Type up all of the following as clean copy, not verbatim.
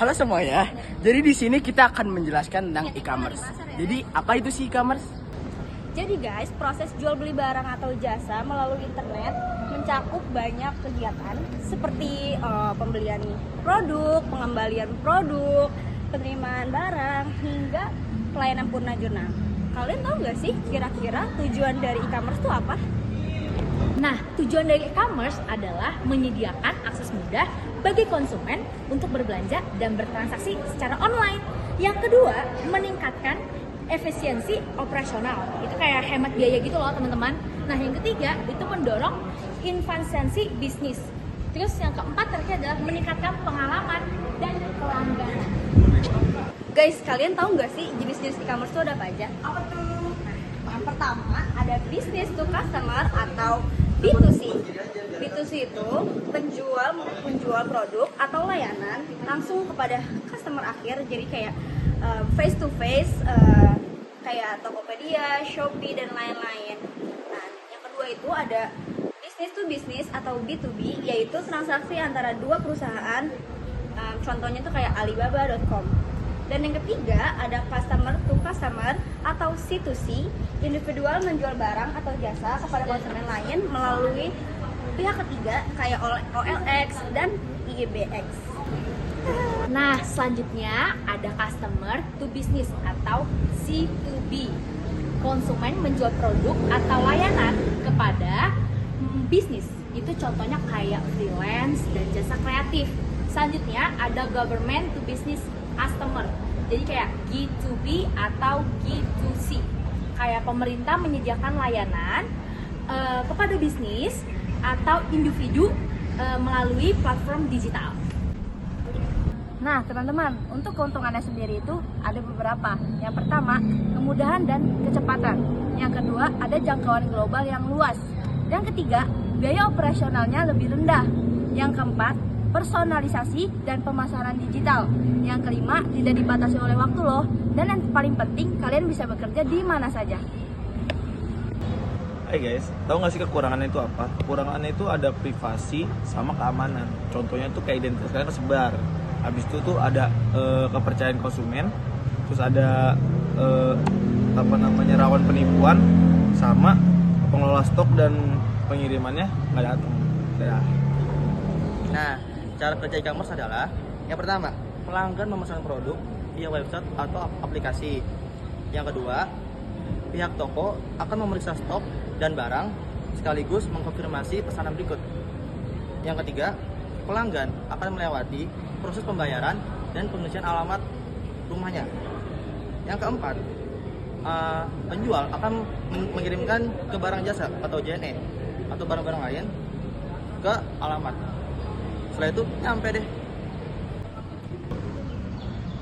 Halo semuanya. Jadi di sini kita akan menjelaskan tentang e-commerce. Jadi apa itu sih e-commerce? Jadi guys, proses jual beli barang atau jasa melalui internet mencakup banyak kegiatan seperti pembelian produk, pengembalian produk, penerimaan barang, hingga pelayanan purna jurnal. Kalian tahu nggak sih kira-kira tujuan dari e-commerce itu apa? Nah, tujuan dari e-commerce adalah menyediakan akses mudah bagi konsumen untuk berbelanja dan bertransaksi secara online. Yang kedua, meningkatkan efisiensi operasional. Itu kayak hemat biaya gitu loh, teman-teman. Nah, yang ketiga, itu mendorong investasi bisnis. Terus yang keempat terakhir adalah meningkatkan pengalaman dan pelanggaran. Guys, kalian tahu nggak sih jenis-jenis e-commerce itu ada apa aja? Apa tuh? Nah, yang pertama ada business to customer atau B2C. B2C itu menjual produk atau layanan langsung kepada customer akhir, jadi kayak face to face, kayak Tokopedia, Shopee dan lain-lain. Nah, yang kedua itu ada business to business atau B2B, yaitu transaksi antara dua perusahaan. Contohnya tuh kayak Alibaba.com. Dan yang ketiga ada customer to customer atau C2C, individual menjual barang atau jasa kepada konsumen lain melalui pihak ketiga kayak OLX dan IGBX. Nah, selanjutnya ada customer to business atau C2B. Konsumen menjual produk atau layanan kepada bisnis. Itu contohnya kayak freelance dan jasa kreatif. Selanjutnya ada government to business customer. Jadi kayak G2B atau G2C. Kayak pemerintah menyediakan layanan kepada bisnis atau individu melalui platform digital. Nah, teman-teman, untuk keuntungannya sendiri itu ada beberapa. Yang pertama, kemudahan dan kecepatan. Yang kedua, ada jangkauan global yang luas. Yang ketiga, biaya operasionalnya lebih rendah. Yang keempat, personalisasi dan pemasaran digital. Yang kelima, tidak dibatasi oleh waktu loh. Dan yang paling penting, kalian bisa bekerja di mana saja. Hai guys, tahu nggak sih kekurangannya itu apa? Kekurangannya itu ada privasi sama keamanan. Contohnya tuh kayak identitas kalian kesebar. Habis itu tuh ada kepercayaan konsumen, terus ada rawan penipuan, sama pengelola stok dan pengirimannya nggak datang. Nah, cara kerja e-commerce adalah yang pertama, pelanggan memesan produk via website atau aplikasi. Yang kedua, pihak toko akan memeriksa stok dan barang sekaligus mengkonfirmasi pesanan berikut. Yang ketiga, pelanggan akan melewati proses pembayaran dan pengisian alamat rumahnya. Yang keempat, penjual akan mengirimkan ke barang jasa atau JNE atau barang-barang lain ke alamat. Setelah itu nyampe deh.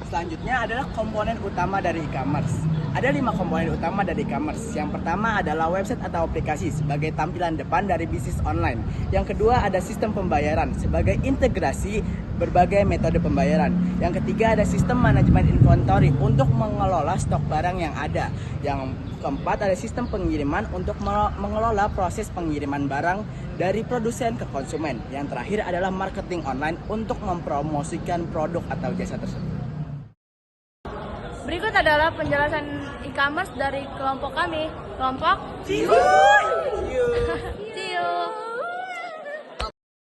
Selanjutnya adalah komponen utama dari e-commerce. Ada 5 komponen utama dari e-commerce. Yang pertama adalah website atau aplikasi sebagai tampilan depan dari bisnis online. Yang kedua ada sistem pembayaran sebagai integrasi berbagai metode pembayaran. Yang ketiga ada sistem manajemen inventory untuk mengelola stok barang yang ada. Yang keempat ada sistem pengiriman untuk mengelola proses pengiriman barang dari produsen ke konsumen. Yang terakhir adalah marketing online untuk mempromosikan produk atau jasa tersebut. Berikut adalah penjelasan e-commerce dari kelompok kami, kelompok See you.